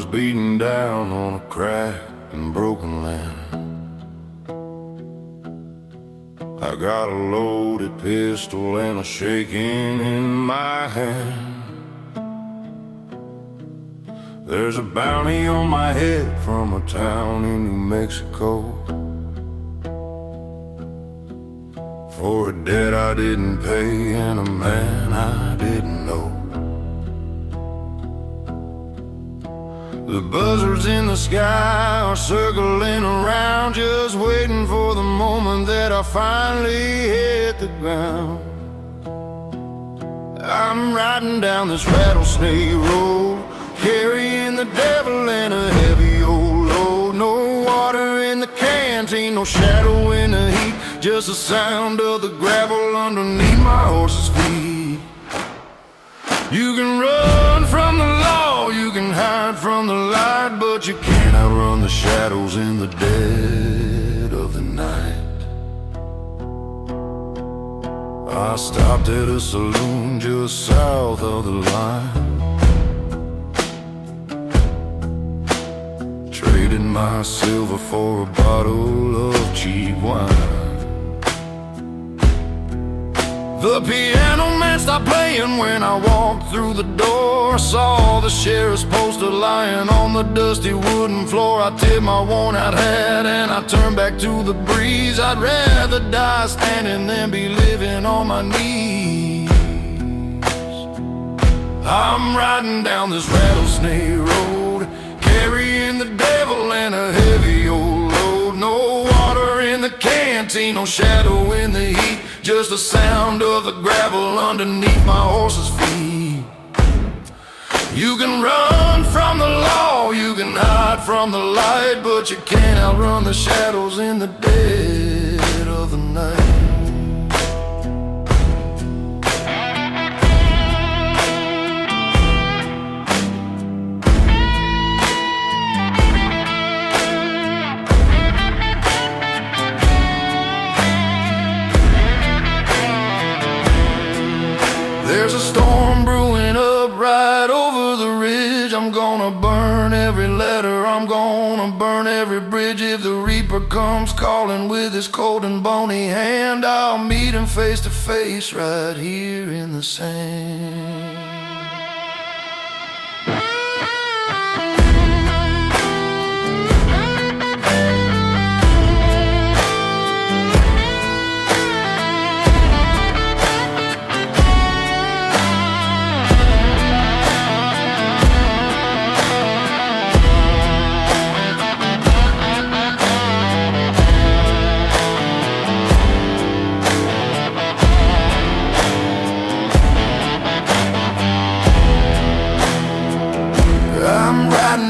was beaten down on a cracked and broken land. I got a loaded pistol and a shaking in my hand. There's a bounty on my head from a town in New Mexico for a debt I didn't pay and a man I didn't know. The buzzards in the sky are circling around, just waiting for the moment that I finally hit the ground. I'm riding down this rattlesnake road, carrying the devil and a heavy old load. No water in the canteen, no shadow in the heat, just the sound of the gravel underneath my horse's feet. You can run from the law, you can hide from the light, but you can't outrun the shadows in the dead of the night. I stopped at a saloon just south of the line, traded my silver for a bottle of cheap wine. The piano man stopped playing when I walked through the door. I saw the sheriff's poster lying on the dusty wooden floor. I tipped my worn out hat and I turned back to the breeze. I'd rather die standing than be living on my knees. I'm riding down this rattlesnake road, carrying the devil and a heavy old load. No water in the canteen, no shadow in the heat, just the sound of the gravel underneath my horse's feet. You can run from the law, you can hide from the light, but you can't outrun the shadows in the dead of the night. There's a storm brewing up right over the ridge. I'm gonna burn every letter, I'm gonna burn every bridge. If the reaper comes calling with his cold and bony hand, I'll meet him face to face right here in the sand.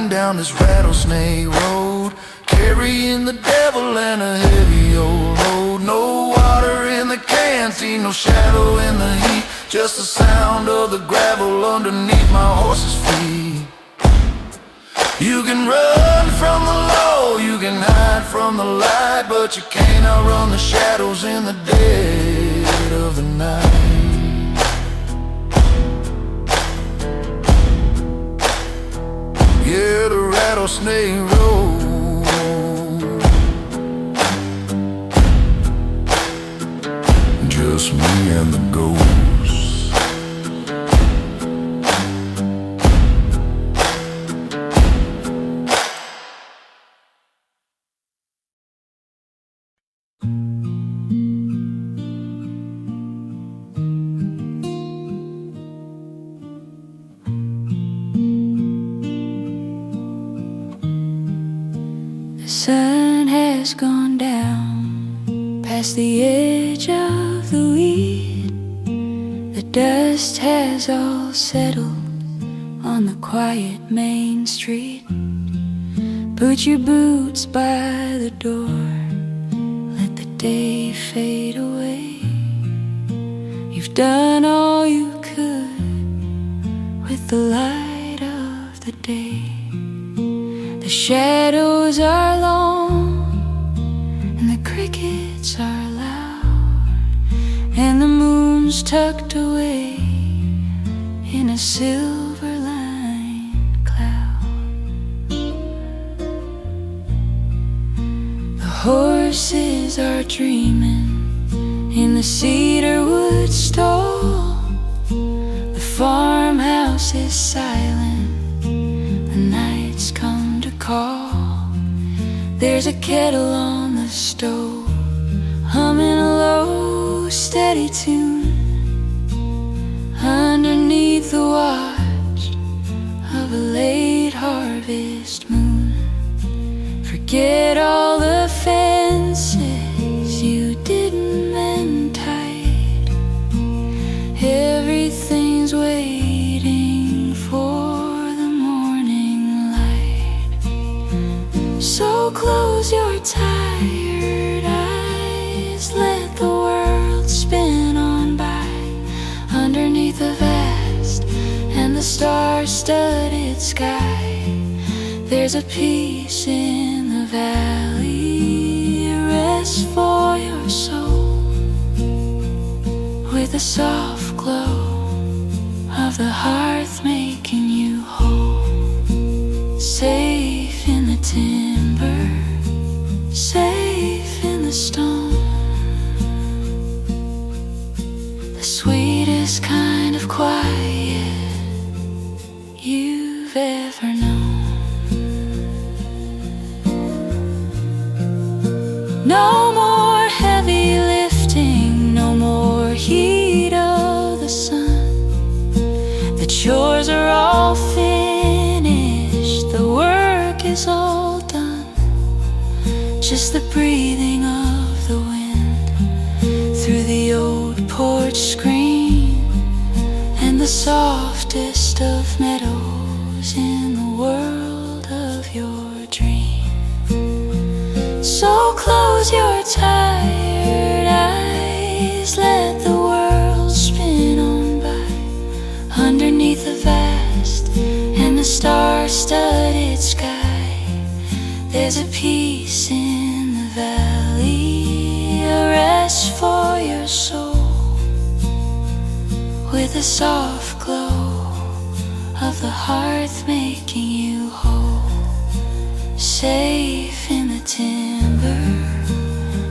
Down this rattlesnake road, carrying the devil and a heavy old load. No water in the canteen, no shadow in the heat, just the sound of the gravel underneath my horse's feet. You can run from the law, you can hide from the light, but you can't outrun the shadows in the dead of the night. Yeah, the rattlesnake road, just me and the ghosts. The sun has gone down past the edge of the weed. The dust has all settled on the quiet main street. Put your boots by the door, let the day fade away. You've done all you could with the light of the day. The shadows are long and the crickets are loud, and the moon's tucked away in a silver-lined cloud. horses are dreaming in the cedarwood stall. The farmhouse is silent, the night's come to call. There's a kettle on the stove, humming a low, steady tune, underneath the watch of a late harvest moon. Forget all the fences you didn't mend tight. Everything's waiting for the morning light. So close your tired eyes, let the world spin on by. Underneath the vast and the star-studded sky, there's a peace in the valley, a rest for your soul, with a soft glow of the hearth making you whole. Safe in the timber, safe in the stone, the sweetest kind of quiet you've ever known. No more heavy lifting, no more heat of the sun. The chores are all finished, the work is all done. Just the breathing of the wind through the old porch screen, and the softest of meadows in the world of your dream. So close your tired eyes, let the world spin on by. Underneath the vast and the star-studded sky, there's a peace in the valley, a rest for your soul, with a soft glow of the hearth making you whole. Safe in the timber,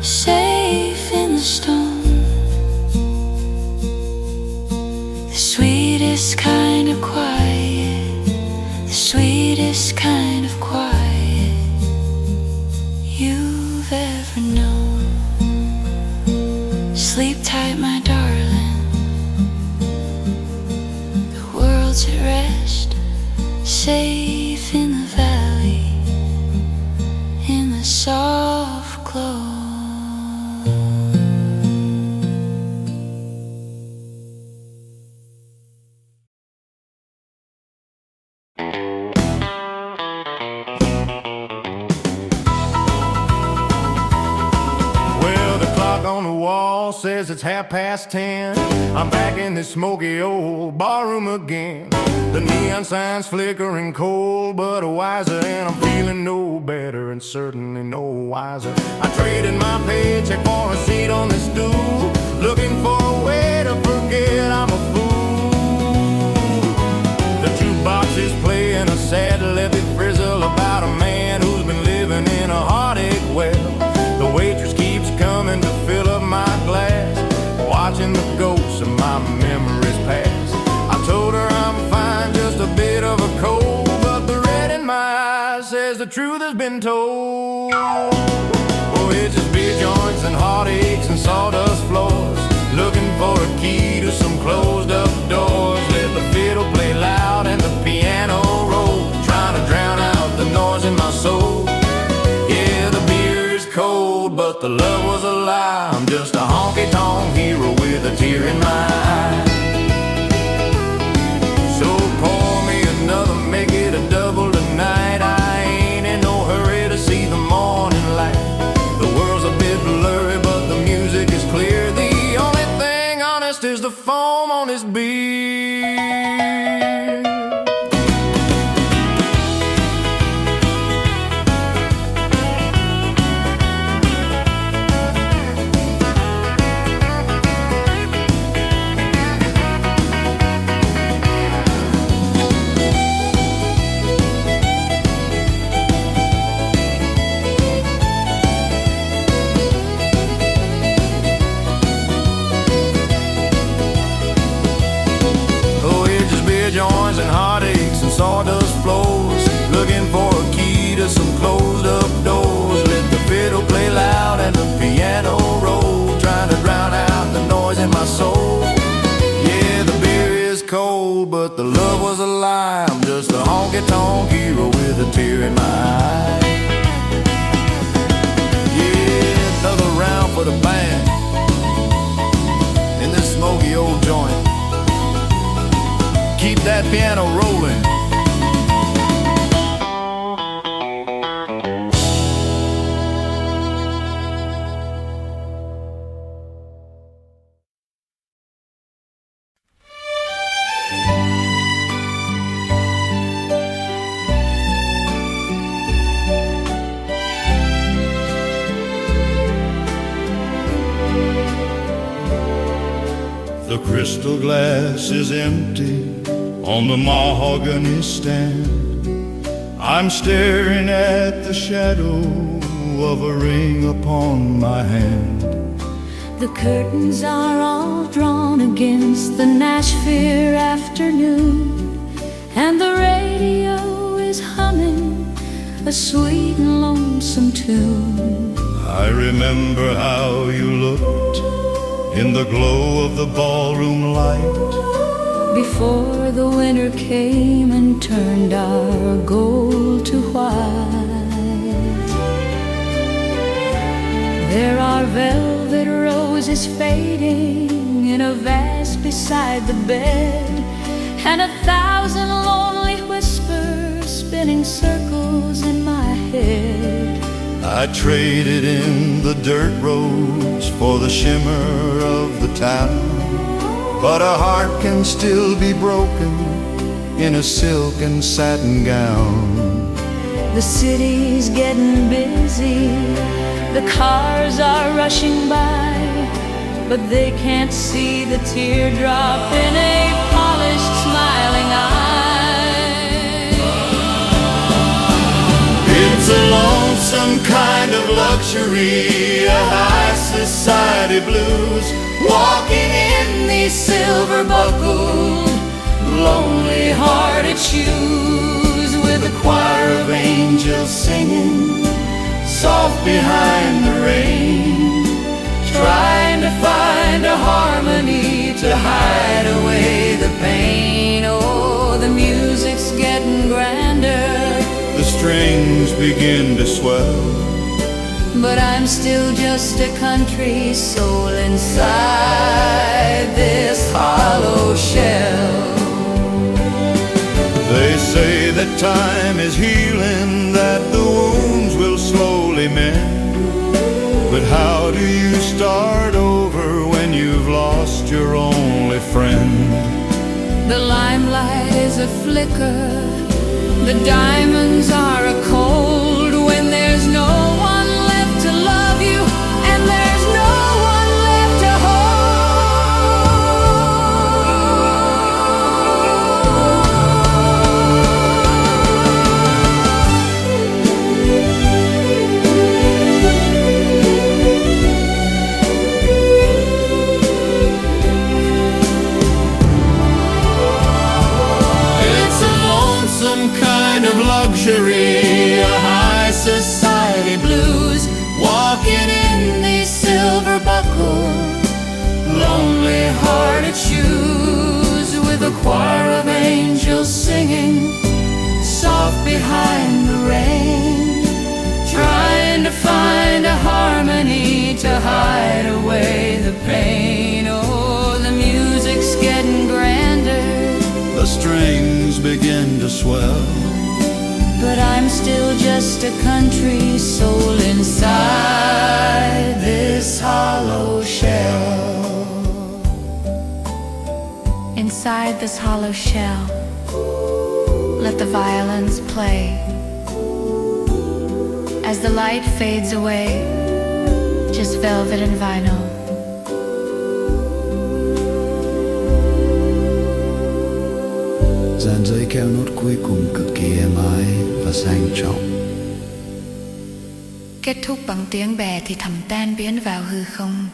safe in the stone, the sweetest kind of quiet, the sweetest kind of quiet you've ever known. Sleep tight, my darling, the world's at rest, safe in the valley, in the soft glow. Well, the clock on the wall says it's 10:30. I'm back in this smoky old barroom again. The neon signs flickering cold, but wiser, and I'm feeling no better and certainly no wiser. I traded my paycheck for a seat on this stool, looking for a way to forget I'm a fool. The jukebox is playing a sad levy frizzle about a man who's been living in a heartache well. The waitress keeps coming to fill up my glass, watching the ghosts of my memories pass. I told her I'm fine, just a bit of a cold, but the red in my eyes says the truth has been told. Oh, it's just beer joints and heartaches and sawdust floors, looking for a key to some closed up doors. Let the fiddle play loud and the piano roll, trying to drown out the noise in my soul. Yeah, the beer is cold, but the love was a lie. I'm just a honky-tonk hero with a tear in my eye. So pour me another, make it a double tonight. I ain't in no hurry to see the morning light. The world's a bit blurry, but the music is clear. The only thing honest is the foam on this beer. scars and heartaches and sawdust floors, looking for a key to some closed up doors. Let the fiddle play loud and the piano roll, trying to drown out the noise in my soul. Yeah, the beer is cold, but the love was a lie. I'm just a honky-tonk hero with a tear in my eye. Yeah, another round for the band in this smoky old joint. Keep that piano rolling. The crystal glass is empty on the mahogany stand. I'm staring at the shadow of a ring upon my hand. The curtains are all drawn against the Nashville afternoon, and the radio is humming a sweet and lonesome tune. I remember how you looked in the glow of the ballroom light, before the winter came and turned our gold to white. There are velvet roses fading in a vase beside the bed, and 1,000 lonely whispers spinning circles in my head. I traded in the dirt roads for the shimmer of the town, but a heart can still be broken in a silk and satin gown. The city's getting busy, the cars are rushing by, but they can't see the teardrop in a polished, smiling eye. It's a lonesome kind of luxury, a high society blues, walking in these silver-buckled, lonely-hearted shoes, with a choir of angels singing soft behind the rain, trying to find a harmony to hide away the pain. Oh, the music's getting grander, the strings begin to swell, but I'm still just a country soul inside this hollow shell. They say that time is healing, that the wounds will slowly mend, but how do you start over when you've lost your only friend? The limelight is a flicker, the diamonds are a cold, when there's no one left to love you and there's no one left to Kind of luxury, a high society blues, walking in these silver-buckled, lonely-hearted shoes, with a choir of angels singing soft behind the rain, trying to find a harmony to hide away the pain. Oh, the music's getting grander, the strings begin to swell, but I'm still just a country soul inside this hollow shell. Inside this hollow shell, let the violins play. As the light fades away, just velvet and vinyl. Dàn dây keo nốt cuối cùng cực kỳ êm ái và sang trọng. Kết thúc bằng tiếng bè thì thầm tan biến vào hư không.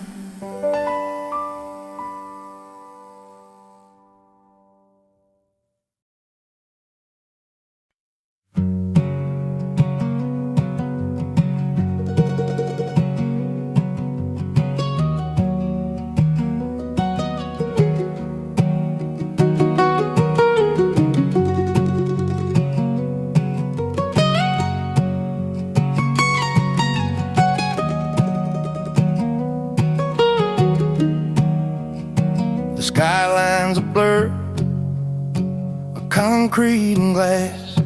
concrete and glass,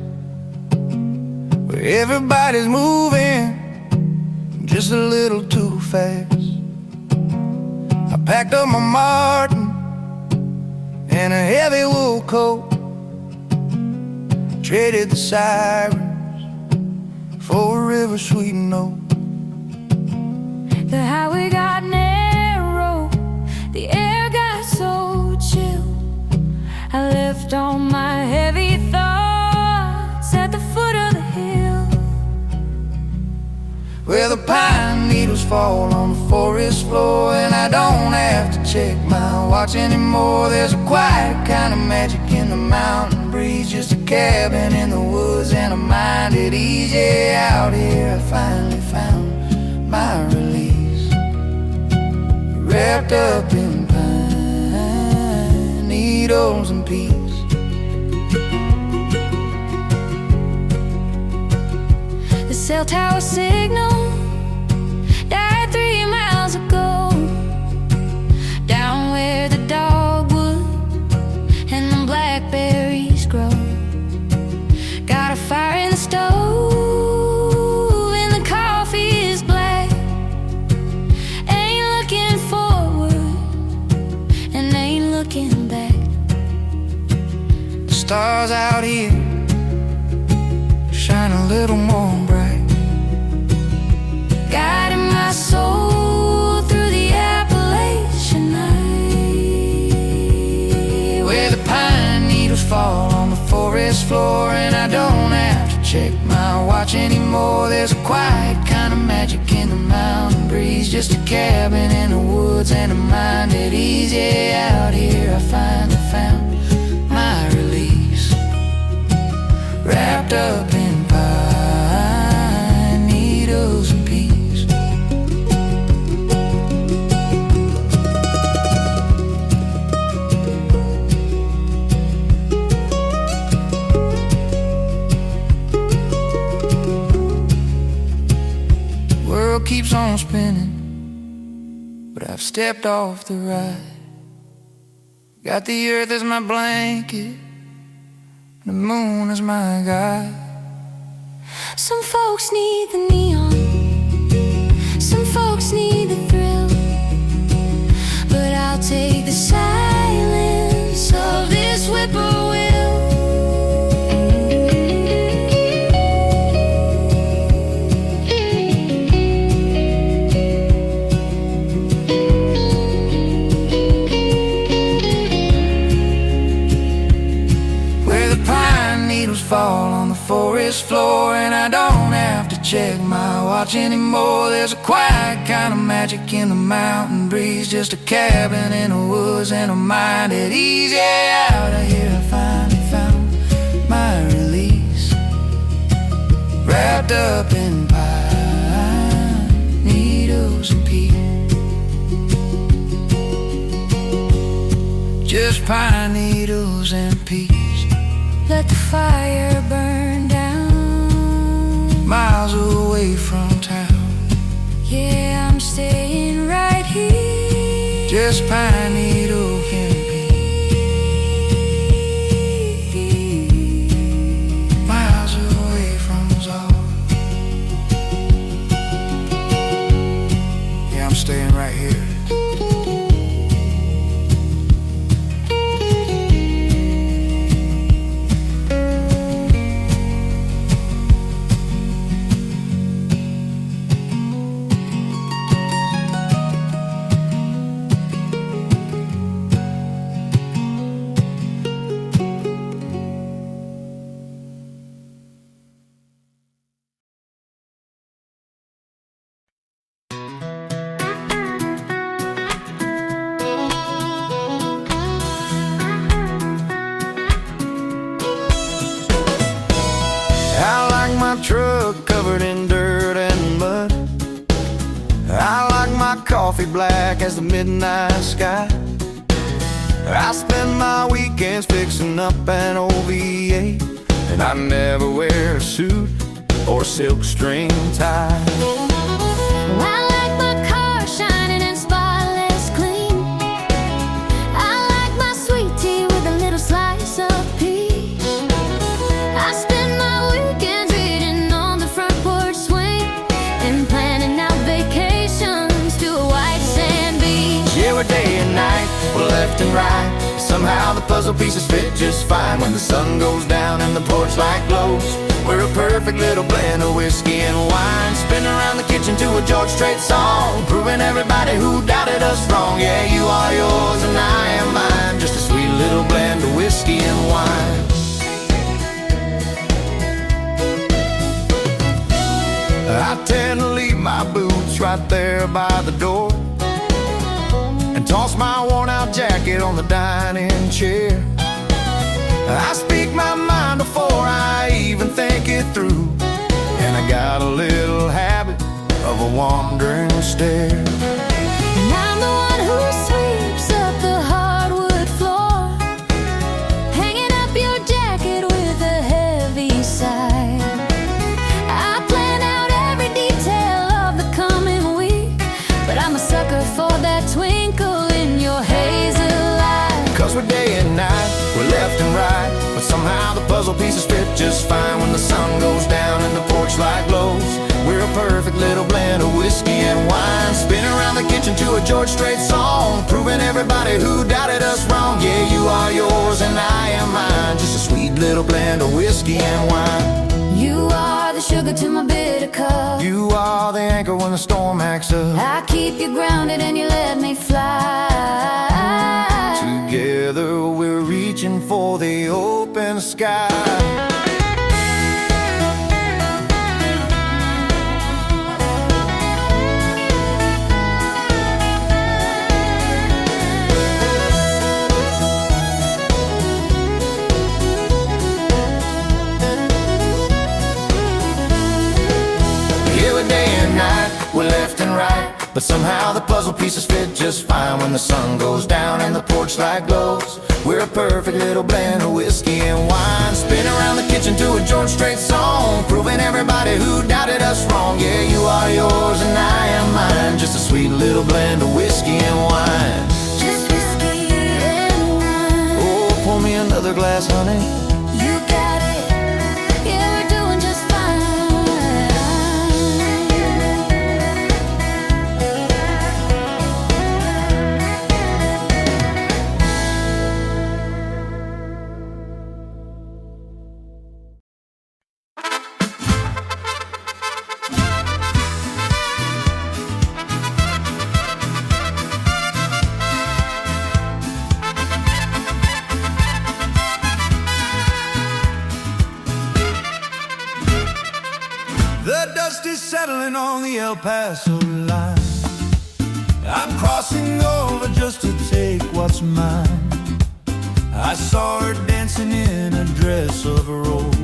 where everybody's moving just a little too fast. I packed up my Martin and a heavy wool coat, traded the sirens for a river sweet and old. The highway got narrow, the air got so chill. I left all my heavy thoughts at the foot of the hill, where the pine needles fall on the forest floor, and I don't have to check my watch anymore. There's a quiet kind of magic in the mountain breeze, just a cabin in the woods and a mind at ease. Yeah, out here I finally found my release, wrapped up in pine needles and peace. the cell tower signal died 3 miles ago, down where the dogwood and the blackberries grow. Got a fire in the stove and the coffee is black. Ain't looking forward and ain't looking back. The stars out here shine a little more bright, Guiding my soul through the Appalachian night, where the pine needles fall on the forest floor, and I don't have to check my watch anymore. There's a quiet kind of magic in the mountain breeze, just a cabin in the woods and a mind at ease. Yeah, out here I finally found my release, wrapped up in pine needles and peace. World keeps on spinning, but I've stepped off the ride. Got the earth as my blanket, the moon is my guide. Some folks need the neon, some folks need the thrill, but I'll take the silence of this whippoorwill. Fall on the forest floor, and I don't have to check my watch anymore. There's a quiet kind of magic in the mountain breeze, just a cabin in the woods and a mind at ease. Yeah, out of here I finally found my release, wrapped up in pine needles and peace. Just pine needles and peace. Let the fire burn down, miles away from town. Yeah, I'm staying right here, just pine needle and peace, miles away from us all. Yeah, I'm staying right here. Truck covered in dirt and mud. I like my coffee black as the midnight sky. I spend my weekends fixing up an OVA, and I never wear a suit or a silk string tie. I like my car shining and spotless clean. I like my sweet tea with a little slice of peach. left and right. Somehow the puzzle pieces fit just fine. When the sun goes down and the porch light glows, we're a perfect little blend of whiskey and wine. Spinning around the kitchen to a George Strait song, proving everybody who doubted us wrong. Yeah, you are yours and I am mine, just a sweet little blend of whiskey and wine. I tend to leave my boots right there by the door and toss my worn-out jacket on the dining chair. I speak my mind before I even think it through, and I got a little habit of a wandering stare. And I'm the one who sweeps up the hardwood floor, hanging up your jacket with a heavy sigh. I plan out every detail of the coming week, but I'm a sucker for that twinkle in your hazel eye. 'Cause we're day and night, we're left and right, but somehow the puzzle pieces fit just fine. When the sun goes down and the porch light glows, we're a perfect little blend of whiskey and wine. Spinning around the kitchen to a George Strait song, proving everybody who doubted us wrong. Yeah, you are yours and I am mine, just a sweet little blend of whiskey and wine. You are the sugar to my bitter cup. You are the anchor when the storm acts up. I keep you grounded and you let me fly. Together we're reaching for the open sky. We're left and right, but somehow the puzzle pieces fit just fine. When the sun goes down and the porch light glows, we're a perfect little blend of whiskey and wine. Spin around the kitchen to a George Strait song, proving everybody who doubted us wrong. Yeah, you are yours and I am mine, just a sweet little blend of whiskey and wine. Just whiskey and wine. Oh, pour me another glass, honey. You got it. Yeah, we're doing just fine. The dust is settling on the El Paso line. I'm crossing over just to take what's mine. I saw her dancing in a dress of rose,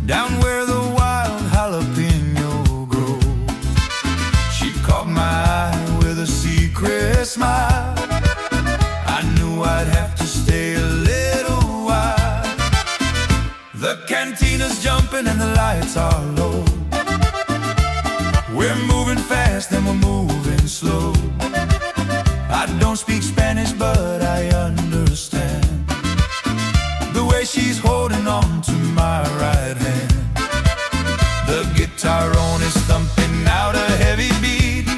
down where the wild jalapeno grows. She caught my eye with a secret smile. I knew I'd have to stay a little while. The cantina's jumping and the lights are low. We're moving fast and we're moving slow. I don't speak Spanish, but I understand the way she's holding on to my right hand. The guitar on is thumping out a heavy beat,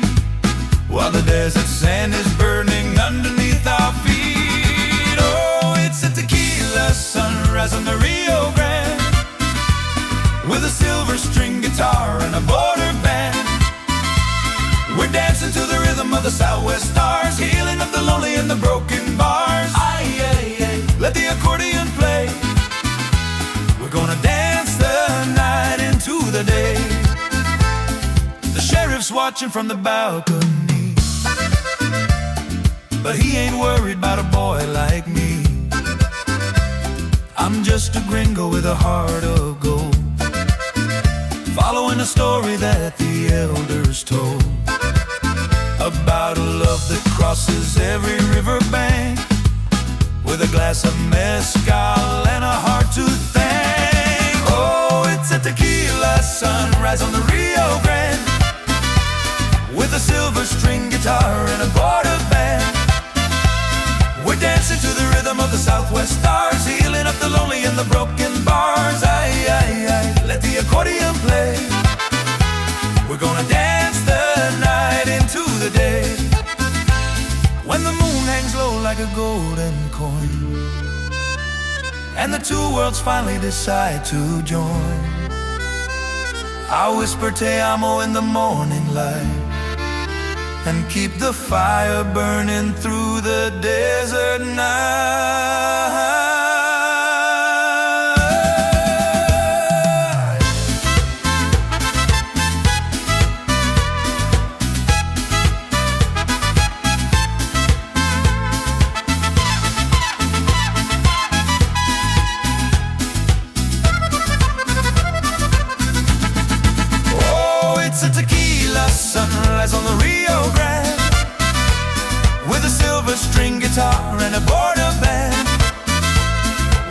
while the desert sand is burning underneath our feet. Oh, it's a tequila sunrise on the Rio Grande, with a silver string guitar and a border band. We're dancing to the rhythm of the Southwest stars, healing up the lonely and the broken bars. Aye, aye, aye, let the accordion play. We're gonna dance the night into the day. The sheriff's watching from the balcony, but he ain't worried about a boy like me. I'm just a gringo with a heart of gold, following a story that the elders told, about a love that crosses every riverbank, with a glass of mezcal and a heart to thank. Oh, it's a tequila sunrise on the Rio Grande, with a silver string guitar and a border band. We're dancing to the rhythm of the Southwest stars, healing up the lonely and the broken bars. Aye, aye, aye, let the accordion play. We're gonna dance the night into the day. when the moon hangs low like a golden coin, and the two worlds finally decide to join. I whisper te amo in the morning light, and keep the fire burning through the desert night. It's a tequila sunrise on the Rio Grande, with a silver string guitar and a border band.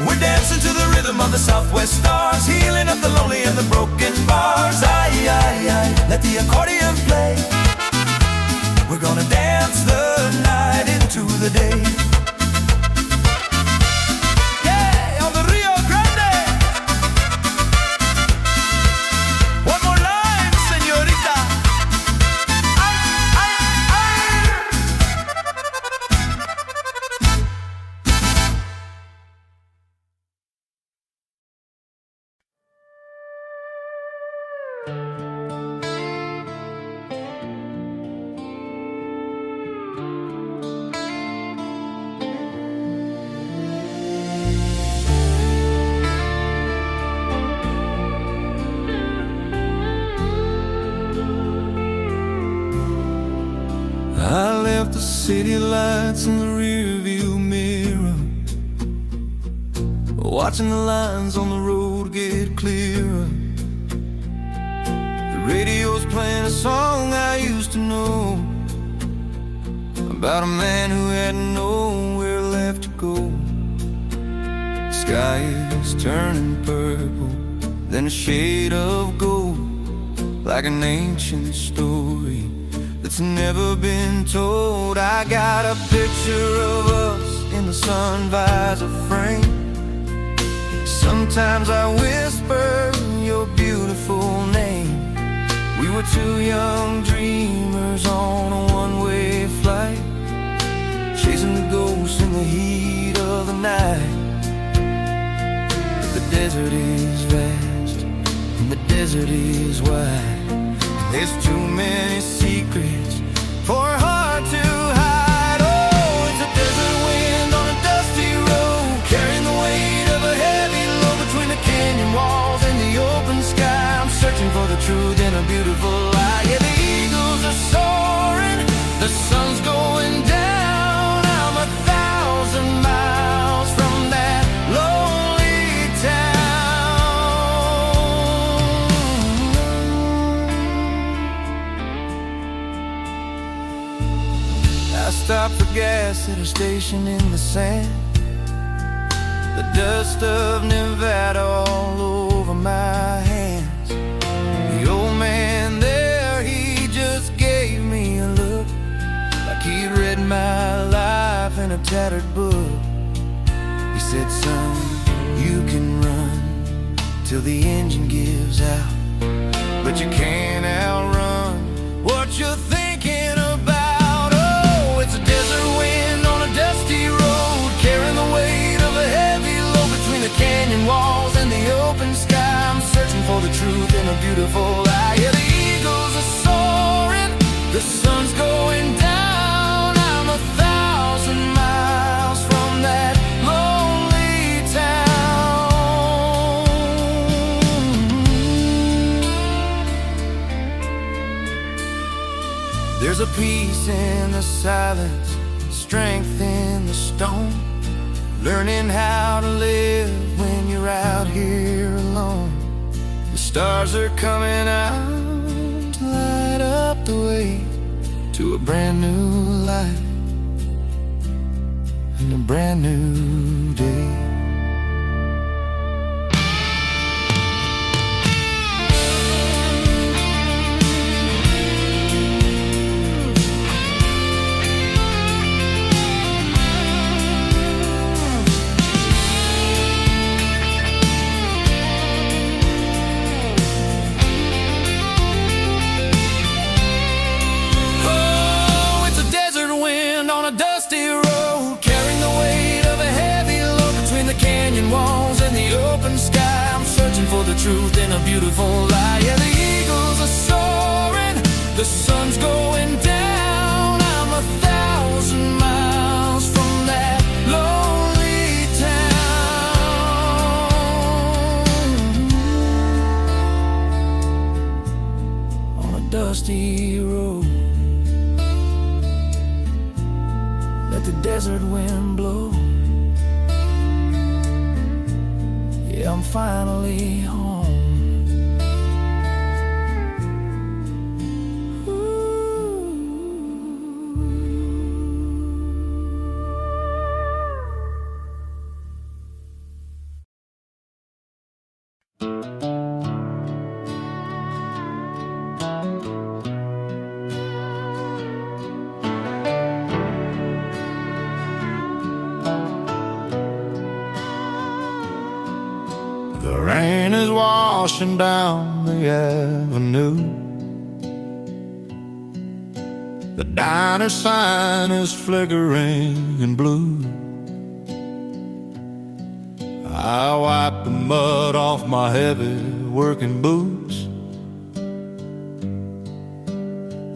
We're dancing to the rhythm of the Southwest stars, healing up the lonely and the broken bars. Aye, aye, aye, let the accordion play. We're gonna dance the night into the day. Yeah, on the Rio Grande. One more line, señorita. I left the city lights in the rearview mirror, watching the lines on the road get clearer. The radio's playing a song I used to know, about a man who had nowhere left to go. The sky is turning purple, then a shade of gold, like an ancient story that's never been told. I got a picture of us in the sun visor frame. Sometimes I whisper your beautiful name. We were two young dreamers on a one-way flight, chasing the ghosts in the heat of the night. But the desert is vast, and the desert is wide. There's too many secrets for a heart to hide. Oh, it's a desert wind on a dusty road, carrying the weight of a heavy load between the canyon walls and the open sky. I'm searching for the truth in a beautiful light. Yeah, the eagles are soaring, the sun's going down. I'm 1,000 miles from that lonely town. I stopped for gas at a station in the sand, the dust of Nevada all over my hands. The old man there, he just gave me a look, like he'd read my life in a tattered book. He said, son, you can run till the engine gives out, but you can't outrun what you're thinking about. Oh, it's a desert wind on a dusty road, carrying the weight of a heavy load between the canyon walls and the open sky. I'm searching for the truth in a beautiful light. Yeah, the eagles are soaring, the sun's going down. I'm 1,000 miles from that lonely town. There's a peace in the silence, strength in the stone, learning how to live when you're out here alone. The stars are coming out to light up the way to a brand new life and a brand new day. On a truth in a beautiful lie. Yeah, the eagles are soaring, the sun's going down. I'm 1,000 miles from that lonely town, on a dusty road. Let the desert wind blow. Yeah, I'm finally home. The rain is washing down the avenue. The diner sign is flickering in blue. I wipe the mud off my heavy working boots,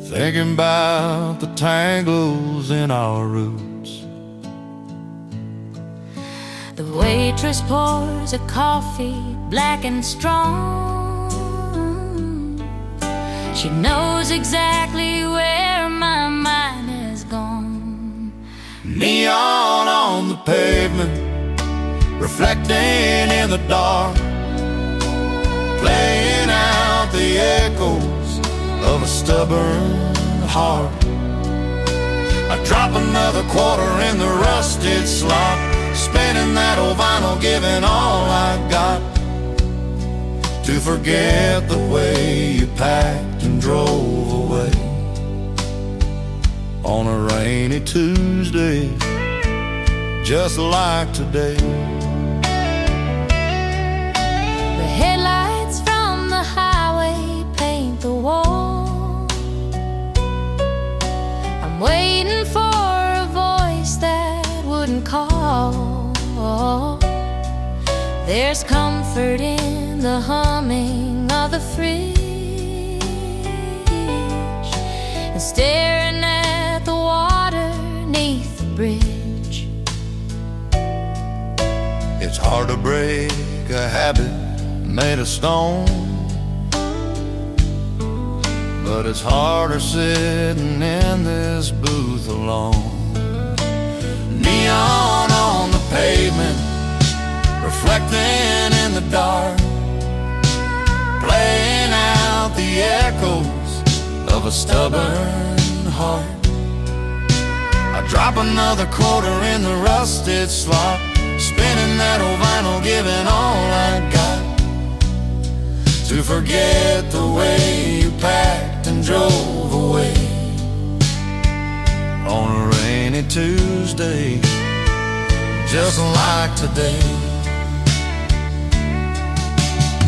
thinking about the tangles in our roots. The waitress pours a coffee black and strong. She knows exactly where my mind has gone. Neon on the pavement, reflecting in the dark, playing out the echoes of a stubborn heart. I drop another quarter in the rusted slot, spinning that old vinyl, giving all I got to forget the way you packed and drove away on a rainy Tuesday, just like today. The headlights from the highway paint the wall. I'm waiting for a voice that wouldn't call. There's comfort in the humming of the fridge and staring at the water beneath the bridge. It's hard to break a habit made of stone, but it's harder sitting in this booth alone. Neon on the pavement, reflecting in the dark, playing out the echoes of a stubborn heart. I drop another quarter in the rusted slot, spinning that old vinyl, giving all I got to forget the way you packed and drove away on a rainy Tuesday, just like today.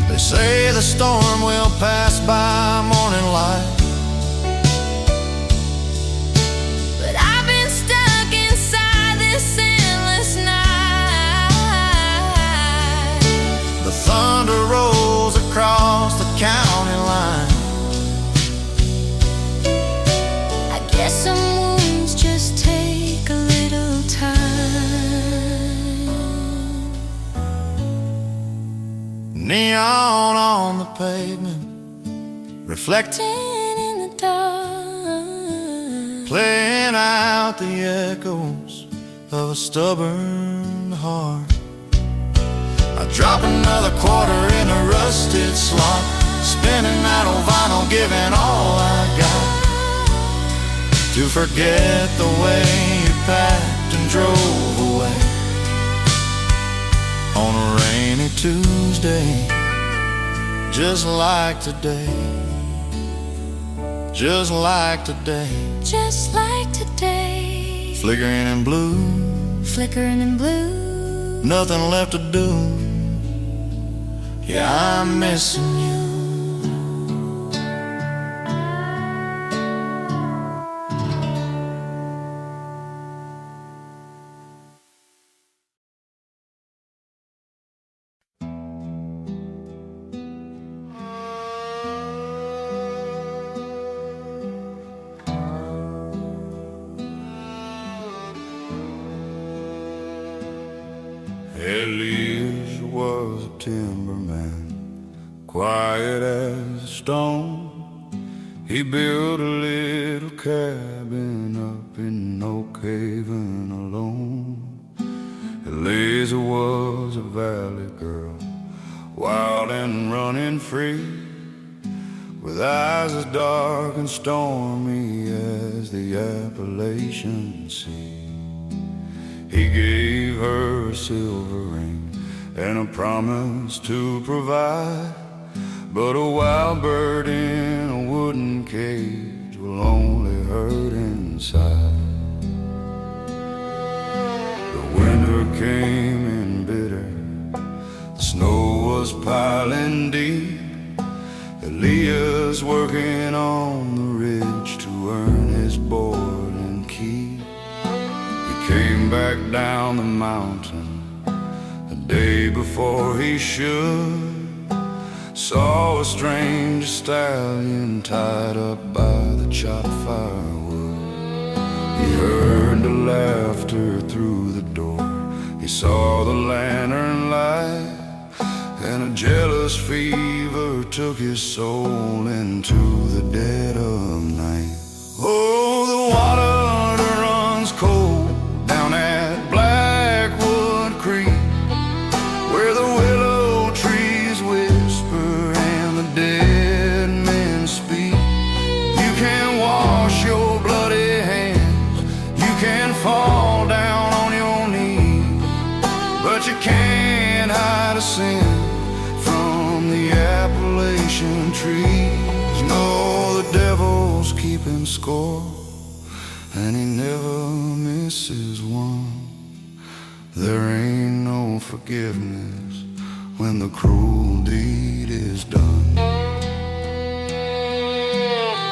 They say the storm will pass by morning light, But I've been stuck inside this endless night. the thunder rolls across the county line. I guess some wounds just take a little time. Neon on the pavement, reflecting In the dark, playing out the echoes of a stubborn heart. I drop another quarter in a rusted slot, spinning that old vinyl, giving all I got to forget the way you packed and drove away on a rainy Tuesday, just like today, just like today. just like today. Flickering in blue, Flickering in blue. nothing left to do. Yeah, I'm missing you. Elias was a timberman, quiet as a stone. He built a little cabin up in Oak Haven alone. Eliza was a valley girl, wild and running free, with eyes as dark and stormy as the Appalachian Sea. He gave her a silver ring and a promise to provide, but a wild bird in a wooden cage will only hurt inside. The winter came in bitter, the snow was piling deep. Elias working on the ridge to earn his board and keep. He came back down the mountain the day before he should, saw a strange stallion tied up by the chopped firewood. He heard the laughter through the door, he saw the lantern light, and a jealous fever took his soul into the dead of night. Oh, the water runs cold down at Blackwood Creek, where the willow trees whisper and the dead men speak. You can wash your bloody hands, you can fall down on your knees, but you can't hide a sin from the Appalachian trees. No, the devil's keeping score, and he never misses one. There ain't no forgiveness when the cruel deed is done.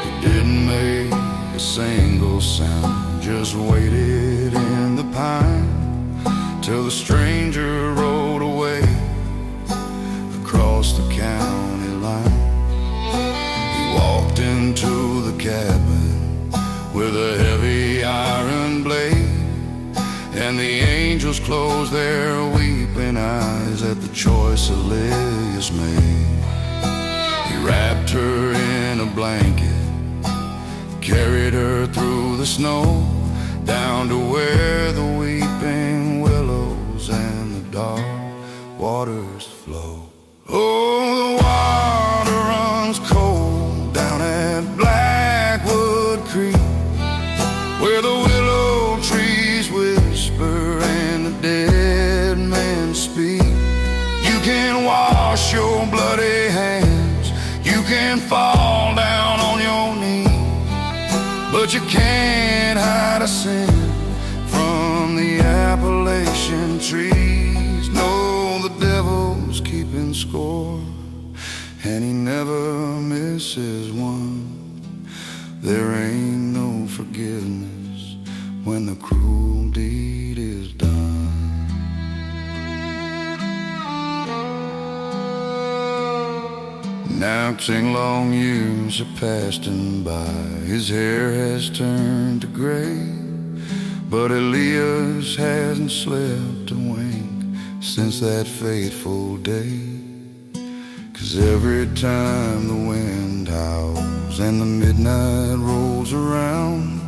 He didn't make a single sound, just waited in the pine till the stranger rode away across the county line. He walked into the cabin with a heavy iron blade, and the angels closed their weeping eyes at the choice Elias made. He wrapped her in a blanket, carried her through the snow, down to where the weeping willows and the dark waters flow. Oh, the water runs cold down at Blackwood Creek, where the willow trees whisper and the dead men speak. You can wash your bloody hands, you can fall down on your knees, but you can't hide a sin from the Appalachian trees. No, the devil's keeping score, and he never misses one. There ain't no forgiveness when the cruel deed is done. Now 10 long years have passed him by, his hair has turned to gray, but Elias hasn't slept a wink since that fateful day. 'Cause every time the wind howls and the midnight rolls around,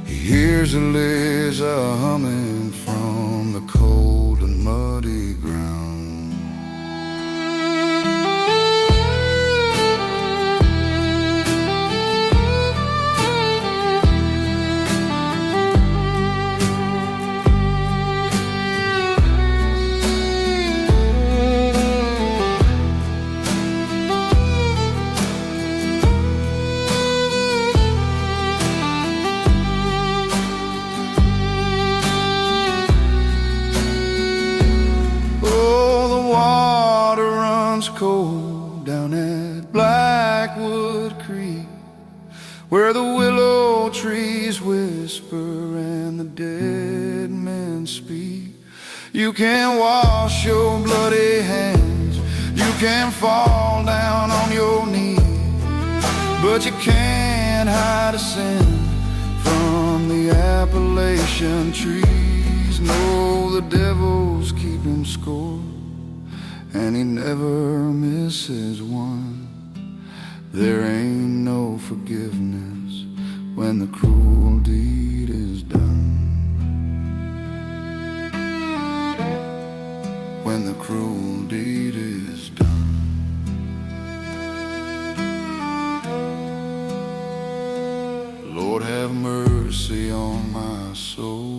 he hears Eliza humming from the cold and muddy ground. Cold down at Blackwood Creek, where the willow trees whisper and the dead men speak. You can wash your bloody hands, you can fall down on your knees, but you can't hide a sin from the Appalachian trees. No, the devil's keeping score, and he never misses one. There ain't no forgiveness when the cruel deed is done. When the cruel deed is done. Lord, have mercy on my soul.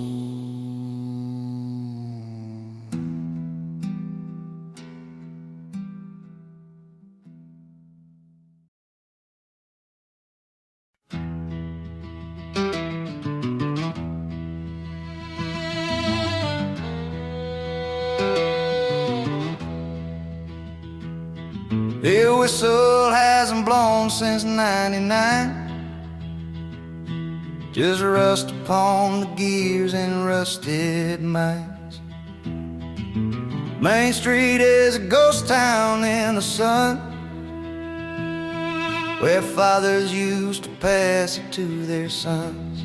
The whistle hasn't blown since '99. Just rust upon the gears and rusted minds. Main Street is a ghost town in the sun, where fathers used to pass it to their sons.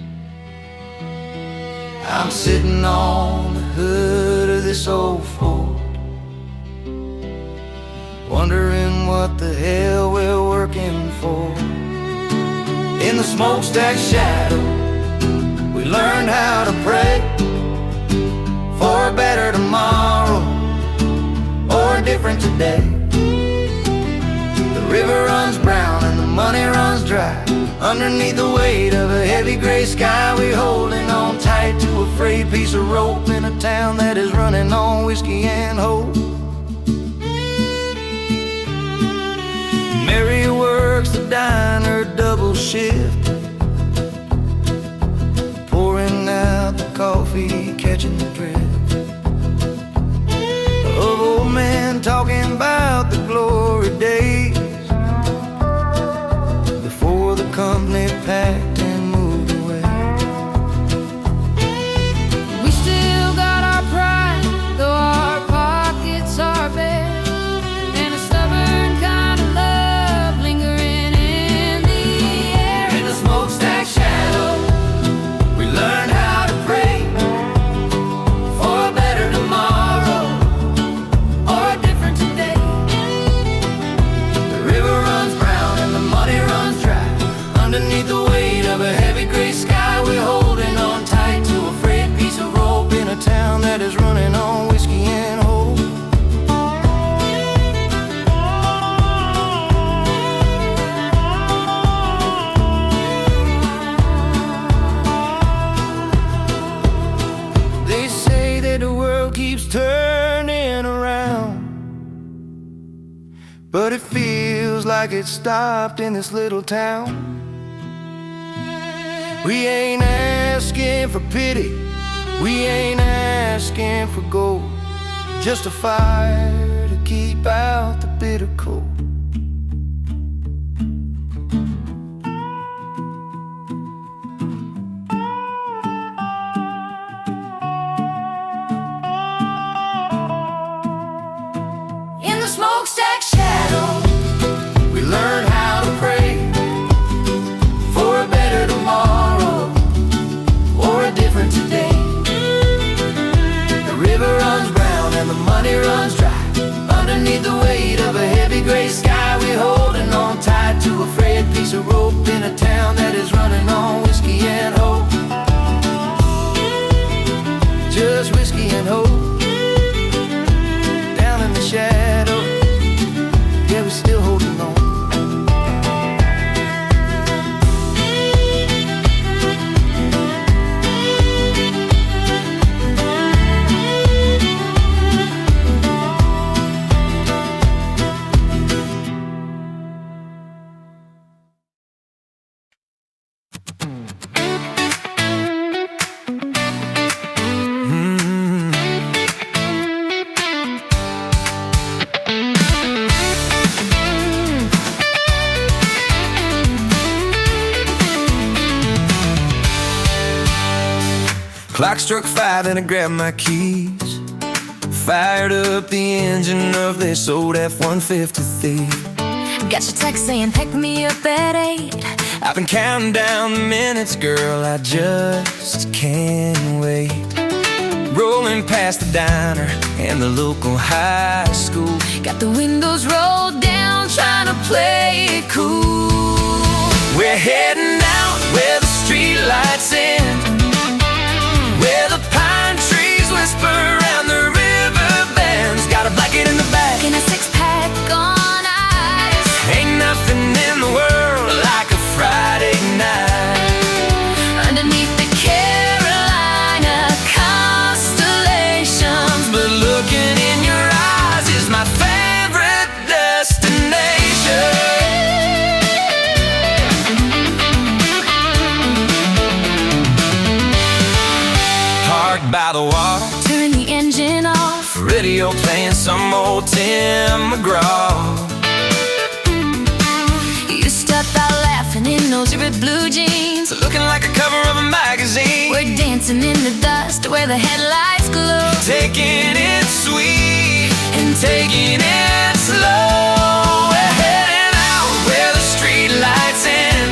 I'm sitting on the hood of this old Ford, wondering what the hell we're working for. In the smokestack shadow, we learned how to pray for a better tomorrow or a different today. The river runs brown and the money runs dry. Underneath the weight of a heavy gray sky, we're holding on tight to a frayed piece of rope in a town that is running on whiskey and hope. Mary works the diner double shift, pouring out the coffee, catching the drift of old men talking about the glory days before the company packed and moved away. We still got our pride, though our pockets are bare, and a stubborn kind of love lingering in the air. In the smokestack shadow, we learned how to pray for a better tomorrow or a different today. The river runs brown and the money runs dry. Underneath the weight of a heavy gray sky, we're holding on tight to a frayed piece of rope in a town that is running on whiskey and hope. They say that the world keeps turning around, but it feels like it stopped in this little town. We ain't asking for pity, we ain't asking for gold, just a fire to keep out the bitter cold. In the smokestack shadow, we learned how to pray for a better tomorrow or a different today. The river runs brown and the money runs dry. Underneath the weight of a heavy gray sky, we're holding on tight to a frayed piece of rope in a town that is running on whiskey and hope. Just whiskey and hope. Down in the shadow, yeah, we're still holding on. Clock struck 5 and I grabbed my keys, fired up the engine of this old F-150 thief. got your text saying pick me up at 8. I've been counting down the minutes, girl, I just can't wait. Rolling Strolling past the diner and the local high school. Got the windows rolled down, trying to play it cool. We're heading out where the street lights end, where the pine trees whisper around the river bends. Got a blanket in the back And a six-pack on ice. Ain't nothing in the world like a Friday night. Underneath the Carolina constellations, But looking in your eyes is my favorite destination. Parked by the water, turn the engine off. radio playing some old Tim McGraw. You step out laughing in those ripped blue jeans, Looking like a cover of a magazine. we're dancing in the dust where the headlights glow. Taking it sweet and taking it slow. We're heading out where the street lights end,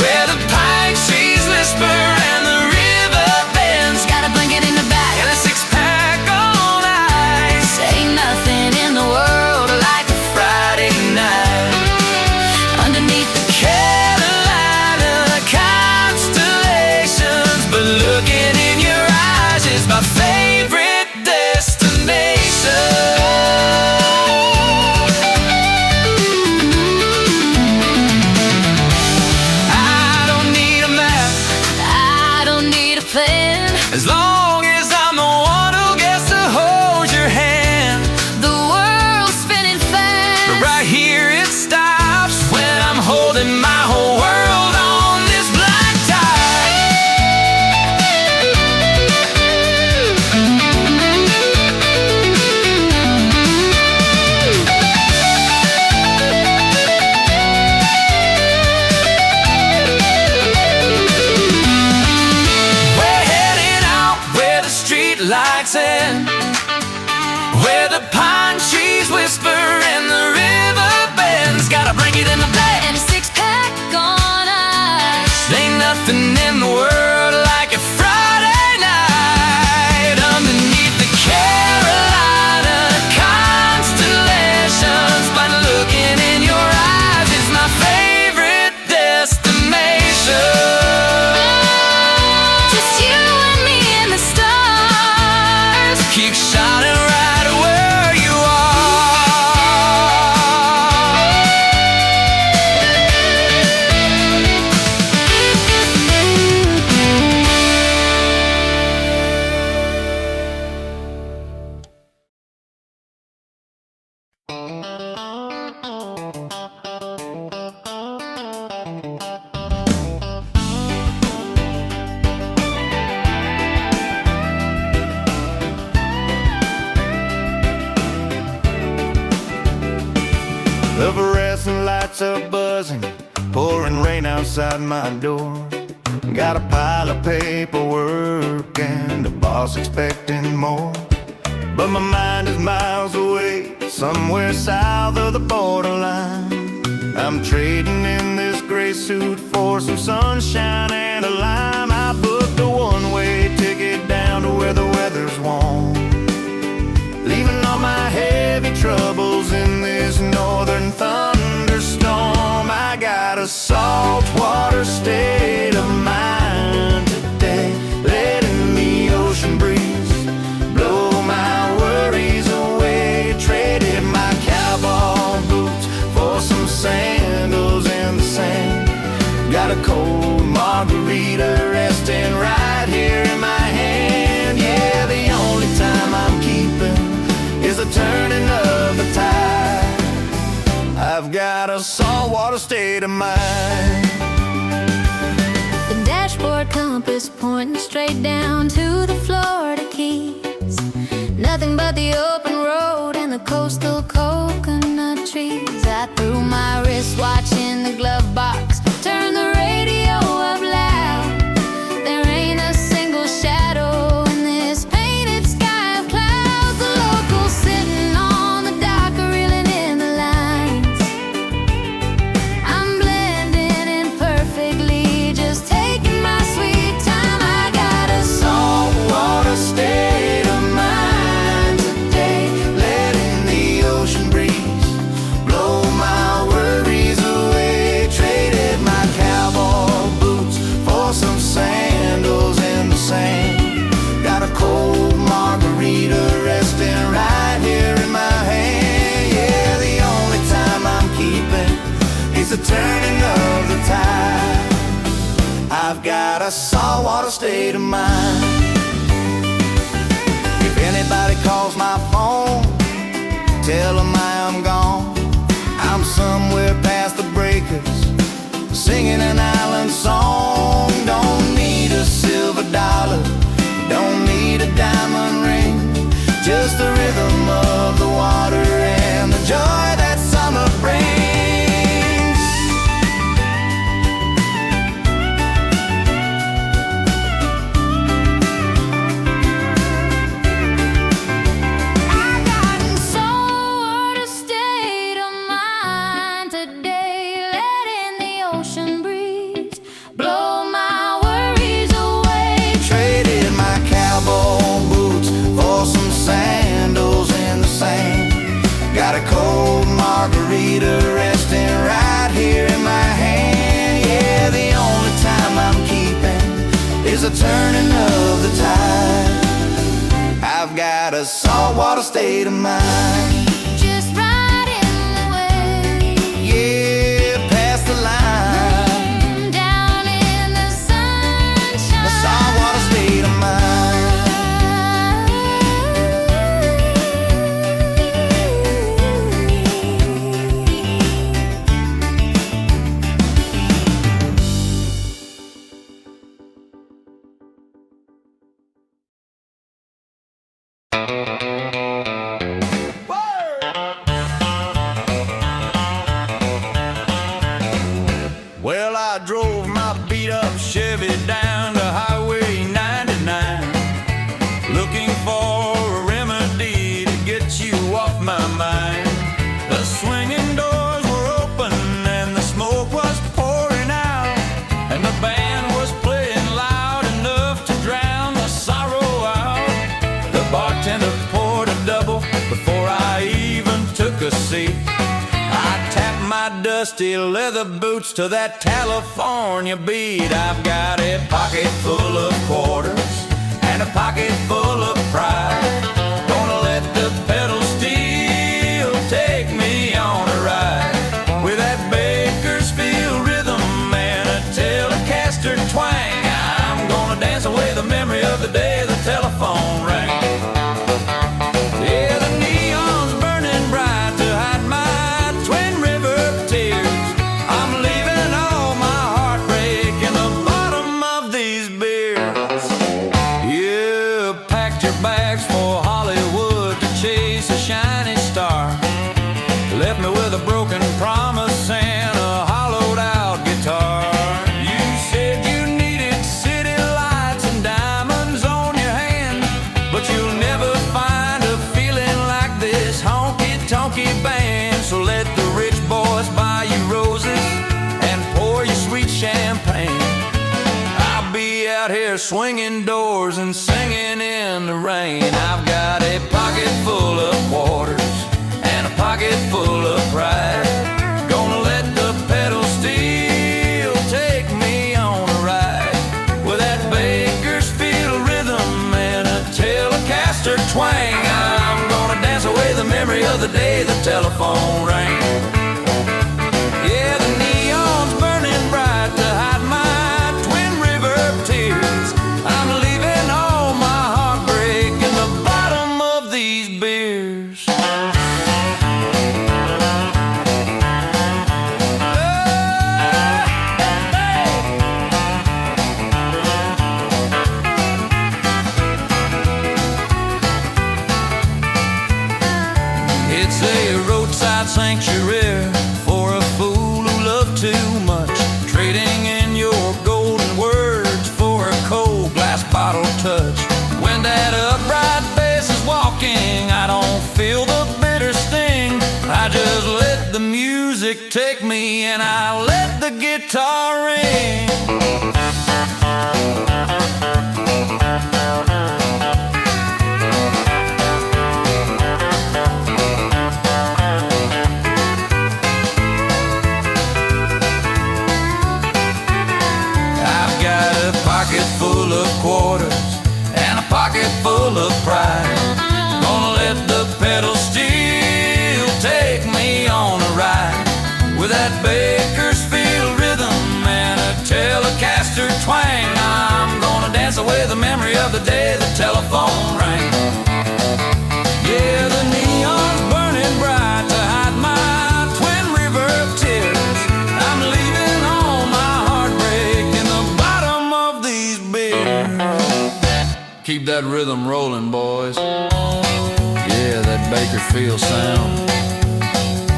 where the pine trees whisper and the river bends. Got a blanket in the back And a six-pack on ice. Ain't nothing in the world like a Friday night underneath the Carolina constellations. But looking in your eyes is my favorite destination. I don't need a map I don't need a plan. as long as I'm the one who gets to hold your hand. The world's spinning fast. But right here it stops when I'm holding my whole world on this black tie. We're heading out where the street lights end, where the pine trees whisper and the river bends. Got a blanket in the back And a six-pack on ice. Ain't nothing in the world like a Friday night underneath the Carolina constellations. But looking in your eyes is my favorite destination. Just you and me and the stars. Keep shining right where you The fluorescent lights are buzzing, pouring rain outside my door. Got a pile of paperwork and the boss expecting more. But my mind is miles away, somewhere south of the borderline. I'm trading in this gray suit for some sunshine and a lime. I booked a one-way ticket down to where the weather's warm, leaving all my heavy troubles in this northern thunderstorm. I got a saltwater state of mind today, letting the ocean breeze blow my worries away. Traded my cowboy boots for some sandals in the sand. Got a cold margarita resting right here in my hand. Yeah, the only time I'm keeping is the turning of the tide. I've got a saltwater state of mind. The dashboard compass pointing straight down to the Florida Keys. Nothing but the open road and the coastal coconut trees. I threw my wristwatch in the glove box, turn the radio up loud. There ain't a single shadow in this painted sky of clouds. The locals sitting on the dock are reeling in the lines. I'm blending in perfectly, just taking my sweet time. I got a saltwater state saltwater state of mind. If anybody calls my phone, tell them I am gone. I'm somewhere past the breakers, singing an island song. Don't need a silver dollar, don't need a diamond ring, just the rhythm of the water and the joy that summer brings. Margarita resting right here in my hand. Yeah, the only time I'm keeping is a turning of the tide. I've got a saltwater state of mind. Just right in the way. Yeah, past the line. Down in the sunshine. The saltwater state of mind. Well, I drove my beat-up Chevy down to Highway 99, looking for a remedy to get you off my mind. The swinging doors were open and the smoke was pouring out, and the band was playing loud enough to drown the sorrow out. The bartender poured a double before I even took a seat. I tapped my dusty leather boots to that California beat. I've got a pocket full of quarters and a pocket full of pride. Gonna let the pedal steel take me on a ride with that Bakersfield rhythm and a Telecaster twang. I'm gonna dance away the memory of the day the telephone rang. Yeah, the neon's burning bright to hide my Twin River tears. I'm leaving all my heartbreak in the bottom of these beers. You packed your bags for Hollywood to chase a shiny star, left me with a broken promise and a hollowed out guitar. You said you needed city lights and diamonds on your hand, but you'll never find a feeling like this honky-tonky band. So let the rich boys buy you roses and pour you sweet champagne. I'll be out here swinging doors and singing in the rain. I've got a pocket full of quarters and a pocket full of pride. Gonna let the pedal steel take me on a ride with that Bakersfield rhythm and a Telecaster twang. I'm gonna dance away the memory of the day the telephone rang. Yeah, the neon's burning bright to hide my Twin River tears. I'm leaving all my heartbreak in the bottom of these beers. It's a roadside sanctuary for a fool who loved too much, trading in your golden words for a cold glass bottle touch. When that upright bass is walking, I don't feel the bitter sting. I just let the music take me and I let the guitar ring. Pocket full of quarters and a pocket full of pride. Gonna let the pedal steel take me on a ride with that Bakersfield rhythm and a Telecaster twang. I'm gonna dance away the memory of the day the telephone rang. Yeah, the neon's burning bright to hide my twin reverb tears. I'm leaving all my heartbreak in the bottom of these beers. Keep that rhythm rolling, boys. Yeah, that Bakerfield sound.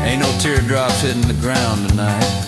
Ain't no teardrops hitting the ground tonight.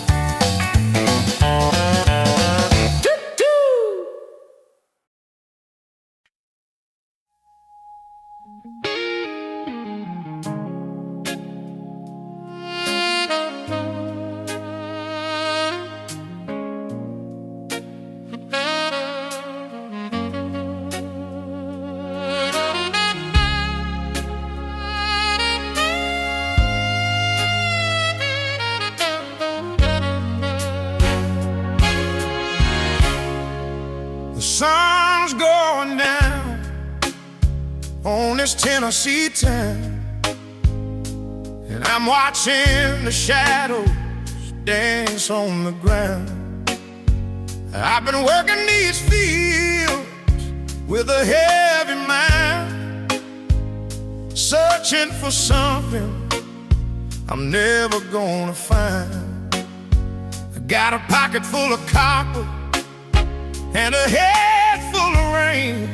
The sun's going down on this Tennessee town, and I'm watching the shadows dance on the ground. I've been working these fields with a heavy mind, searching for something I'm never gonna find. I got a pocket full of copper and a head full of rain,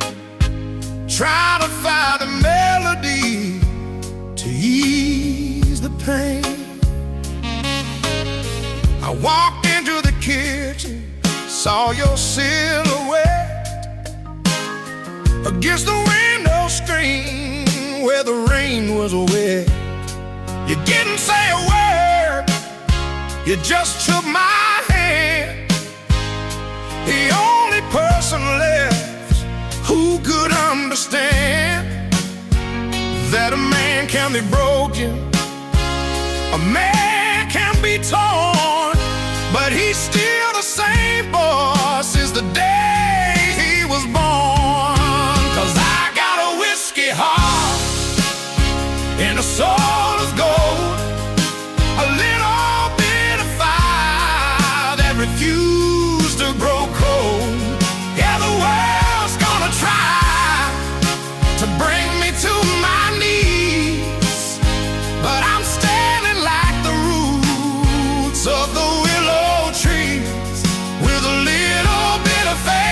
trying to find a melody to ease the pain. I walked into the kitchen, saw your silhouette against the window screen where the rain was wet. You didn't say a word, you just took my hand. The only person left who could understand that a man can be broken, a man can be torn, but he's still the same boy since the day he was born. 'Cause I got a whiskey heart and a soul of gold, a little bit of fire that refused to grow cold. Yeah, the world's gonna try to bring me to my knees, but I'm standing like the roots of the willow trees with a little bit of faith.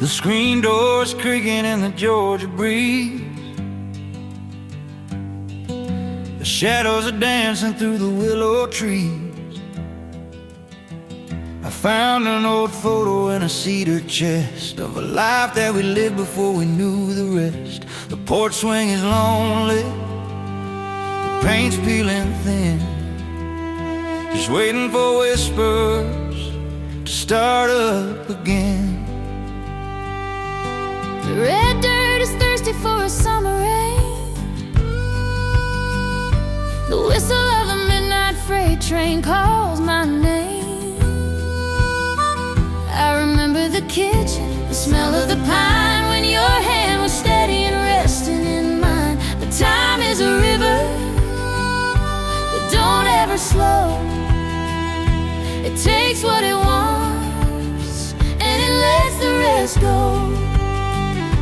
The screen doors creaking in the Georgia breeze. The shadows are dancing through the willow trees. I found an old photo in a cedar chest of a life that we lived before we knew the rest. The porch swing is lonely, the paint's peeling thin, just waiting for whispers to start up again. The red dirt is thirsty for a summer rain. The whistle of the midnight freight train calls my name. I remember the kitchen, the smell of the pine, when your hand was steady and resting in mine. But time is a river that don't ever slow. It takes what it wants and it lets the rest go.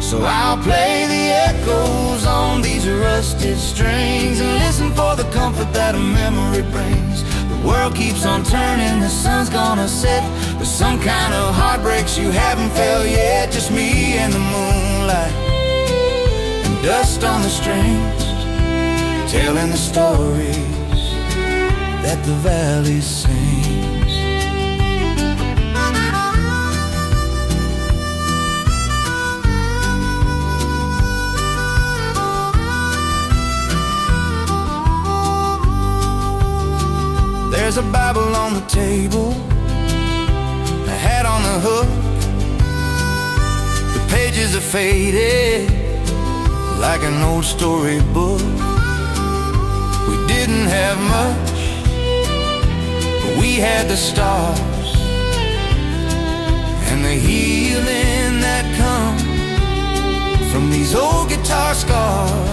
So I'll play the echoes on these rusted strings and listen for the comfort that a memory brings. The world keeps on turning, the sun's gonna set, but some kind of heartbreaks you haven't felt yet. Just me and the moonlight and dust on the strings, telling the stories that the valley sings. There's a Bible on the table, a hat on the hook. The pages are faded like an old storybook. We didn't have much, but we had the stars and the healing that comes from these old guitar scars.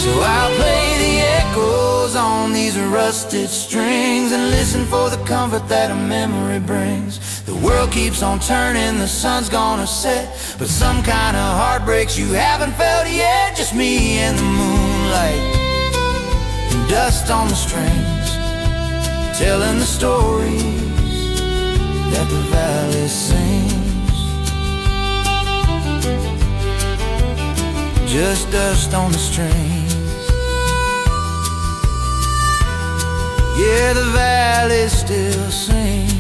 So I'll play the echoes on these rusted strings and listen for the comfort that a memory brings. The world keeps on turning, the sun's gonna set, but some kind of heartbreaks you haven't felt yet. Just me and the moonlight and dust on the strings, telling the stories that the valley sings. Just dust on the strings. Yeah, the valley still sings.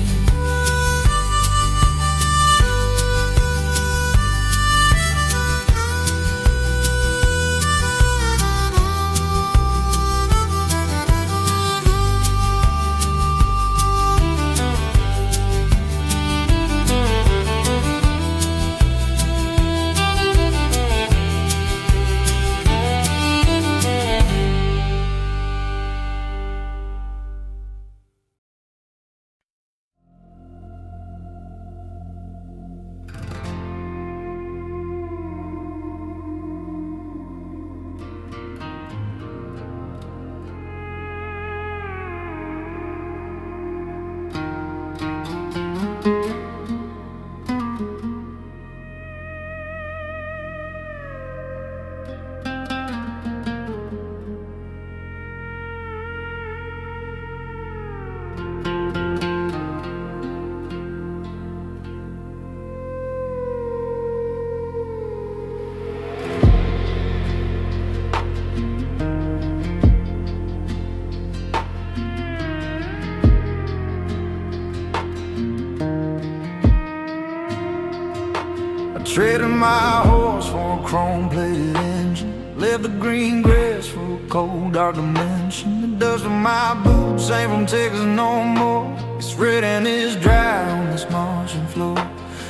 Traded my horse for a chrome-plated engine, left the green grass for a cold, dark dimension. The dust of my boots ain't from Texas no more. It's red and it's dry on this Martian floor.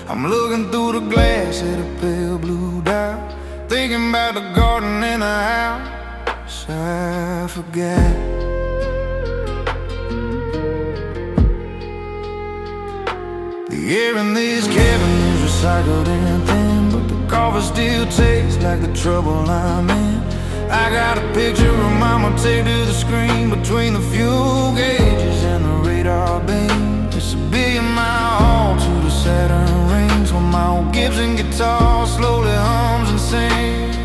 I'm looking through the glass at a pale blue dial, thinking about the garden and the house I forgot. The air in this cabin is recycled and thin, but the coffee still tastes like the trouble I'm in. I got a picture of mama taped to the screen between the fuel gauges and the radar beam. It's a 1,000,000-mile haul to the Saturn rings, while my old Gibson guitar slowly hums and sings.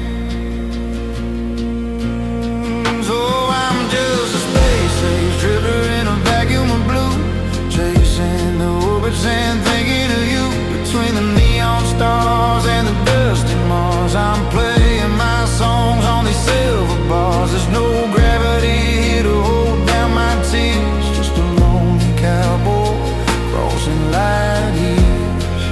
silver bars. There's no gravity here to hold down my tears. Just a lonely cowboy crossing light years.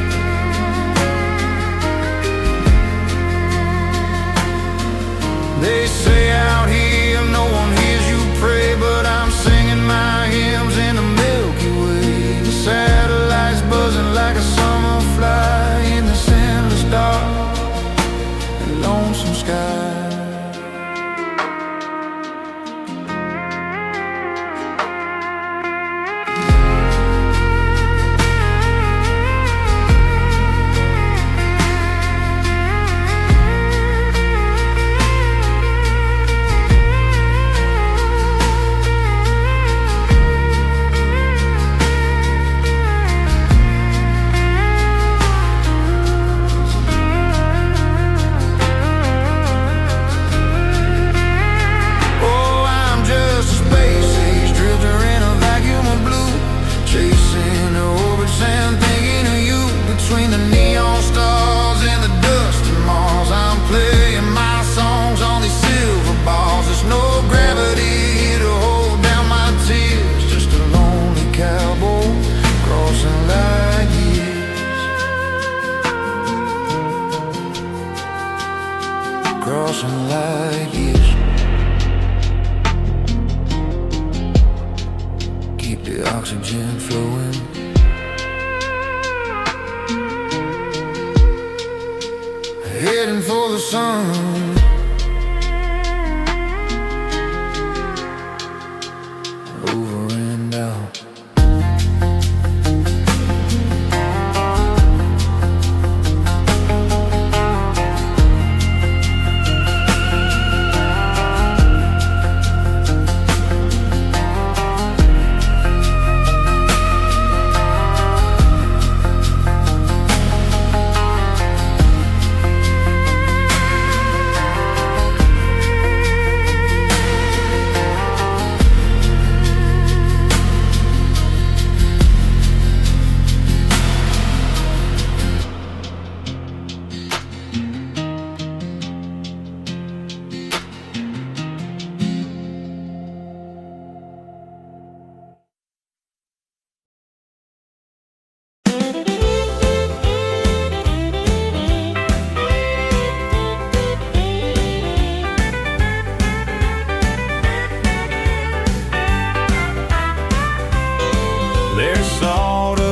They say out here no one hears you pray, but I'm singing my hymns in the Milky Way. The satellites buzzing like a summer fly in this endless dark and lonesome sky. Between the neon stars and the dusty malls, I'm playing my songs on these silver balls. There's no gravity here to hold down my tears. Just a lonely cowboy crossing light years. Crossing light years. Keep the oxygen flowing. Heading for the sun. Over and out.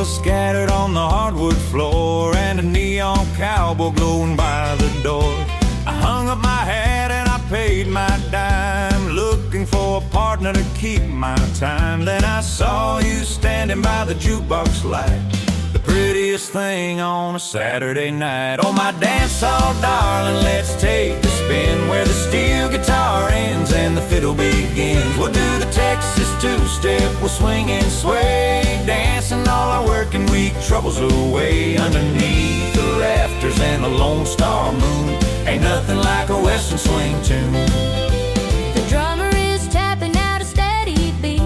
Scattered on the hardwood floor and a neon cowboy glowing by the door. I hung up my hat and I paid my dime, looking for a partner to keep my time. Then I saw you standing by the jukebox light, the prettiest thing on a Saturday night. Oh, my dance hall darling, let's take a spin where the steel guitar ends and the fiddle begins. We'll do the Texas two-step, we'll swing and sway, dancing all our working week troubles away. Underneath the rafters and the Lone Star moon, ain't nothing like a western swing tune. The drummer is tapping out a steady beat.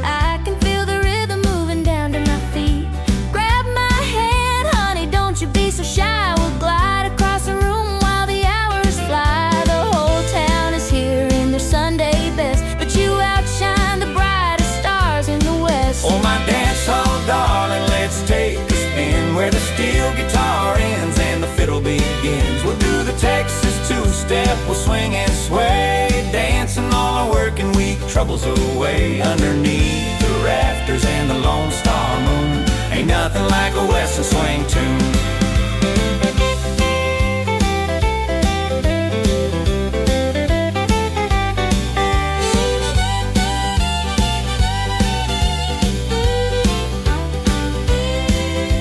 I can feel the rhythm moving down to my feet. Grab my hand, honey, don't you be so shy. We'll glide across the room while the hours fly. The whole town is here in their Sunday best, but you outshine the brightest stars in the west. Oh, my dance hall darling, let's take a spin where the steel guitar ends and the fiddle begins. We'll do the Texas two-step, we'll swing and sway, dancing all our working week troubles away. Underneath the rafters and the Lone Star moon, ain't nothing like a western swing tune.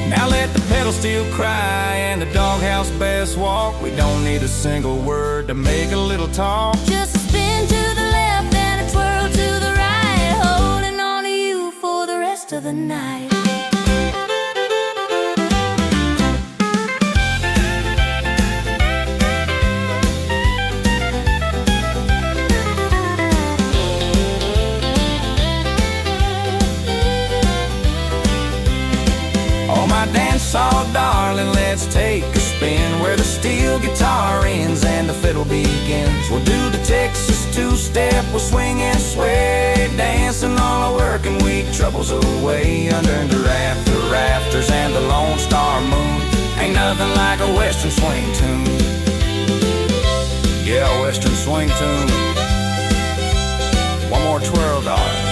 Now let the pedal steel cry and the doghouse bass walk. We don't need a single word to make a little talk. Just a spin to the left and a twirl to the right, holding on to you for the rest of the night. So darling, let's take a spin where the steel guitar ends and the fiddle begins. We'll do the step will swing and sway, dancing all our working week troubles away. Under the rafters and the Lone Star moon, ain't nothing like a western swing tune. Yeah, a western swing tune. One more twirl, darling.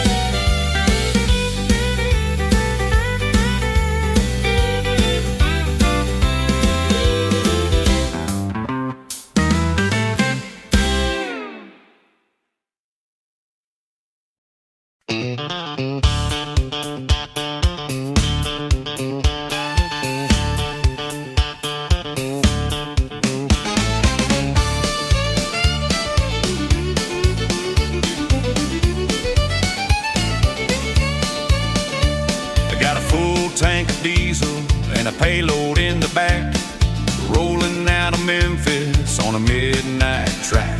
Tank of diesel and a payload in the back, rolling out of Memphis on a midnight track.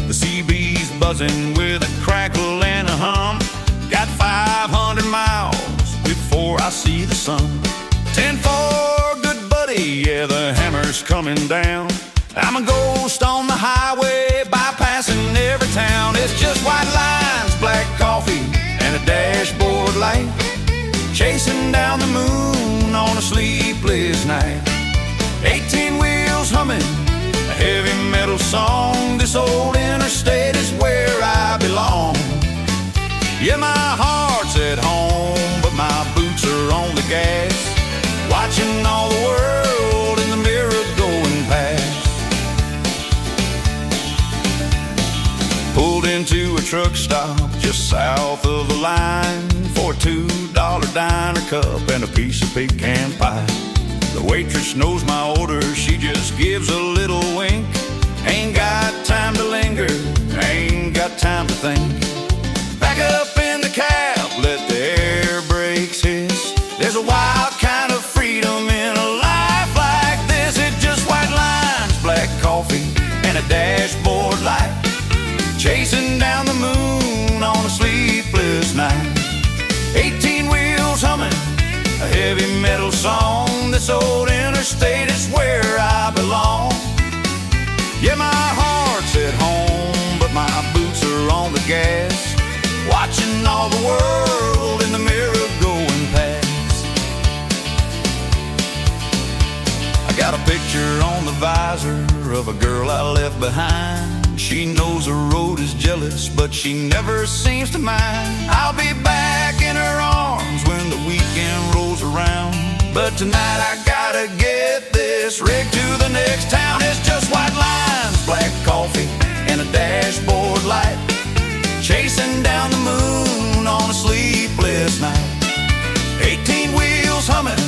The CB's buzzing with a crackle and a hum. Got 500 miles before I see the sun. 10-4, good buddy, yeah, the hammer's coming down. I'm a ghost on the highway, bypassing every town. It's just white lines, black coffee, and a dashboard light, chasing down the moon on a sleepless night. 18 wheels humming a heavy metal song. This old interstate is where I belong. Yeah, my heart's at home, but my boots are on the gas, watching all the world in the mirror going past. Pulled into a truck stop just south of the line for a $2 diner cup and a piece of pecan pie. The waitress knows my order, she just gives a little wink. Ain't got time to linger, ain't got time to think. Back up in the cab, let the air brakes hiss. There's a wild kind of freedom in a life like this. It's just white lines, black coffee, and a dashboard light, chasing down the moon on a sleepless night. 18 wheels humming a heavy metal song. This old interstate is where I belong. Yeah, my heart's at home, but my boots are on the gas, watching all the world in the mirror going past. I got a picture on the visor of a girl I left behind. She knows the road is jealous, but she never seems to mind. I'll be back in her arms when the weekend rolls around, but tonight I gotta get this rig to the next town. It's just white lines, black coffee, and a dashboard light, chasing down the moon on a sleepless night. 18 wheels humming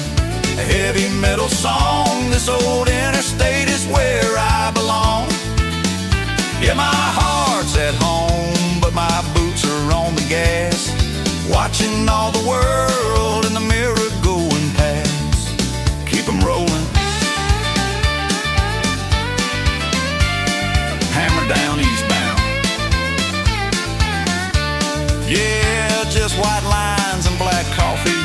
a heavy metal song. This old interstate is where I belong. Yeah, my heart's at home, but my boots are on the gas, watching all the world in the mirror going past. Keep 'em rolling, hammer down eastbound. Yeah, just white lines and black coffee.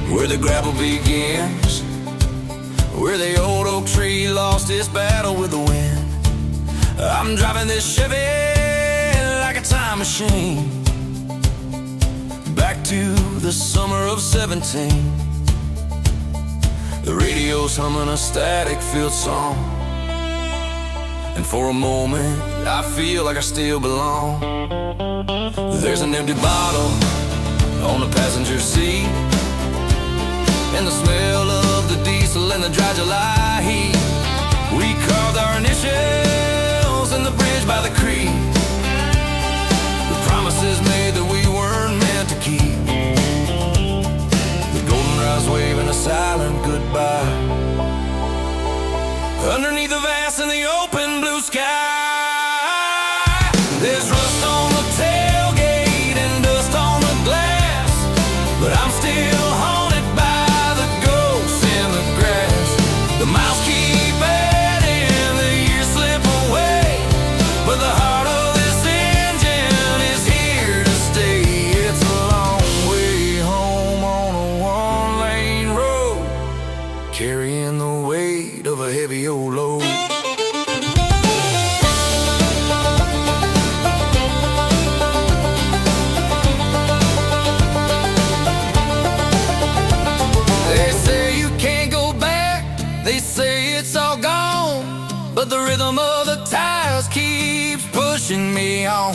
Where the gravel begins, where the old oak tree lost its battle with the wind. I'm driving this Chevy like a time machine, back to the summer of 17. The radio's humming a static-filled song, and for a moment I feel like I still belong. There's an empty bottle on the passenger seat, and the smell of the diesel and the dry July heat. We carved our initials in the bridge by the creek. We promised but the rhythm of the tires keeps pushing me on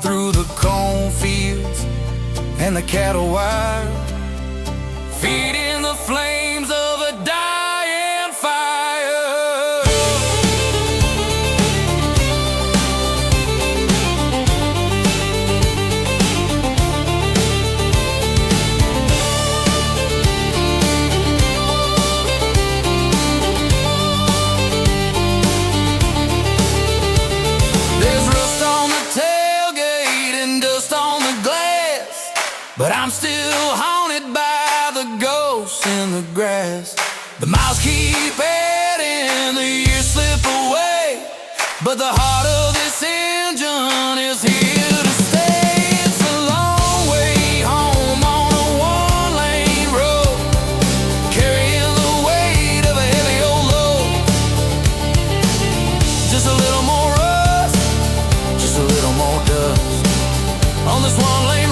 through the cornfields and the cattle wire, feeding the flames of a dying fire. There's rust on the tailgate and dust on the glass, but I'm still haunted by the ghosts in the grass. The miles keep adding, the years slip away, but the heart of this engine is here to stay. It's a long way home on a one-lane road, carrying the weight of a heavy old load. Just a little more rust, just a little more dust on this one-lane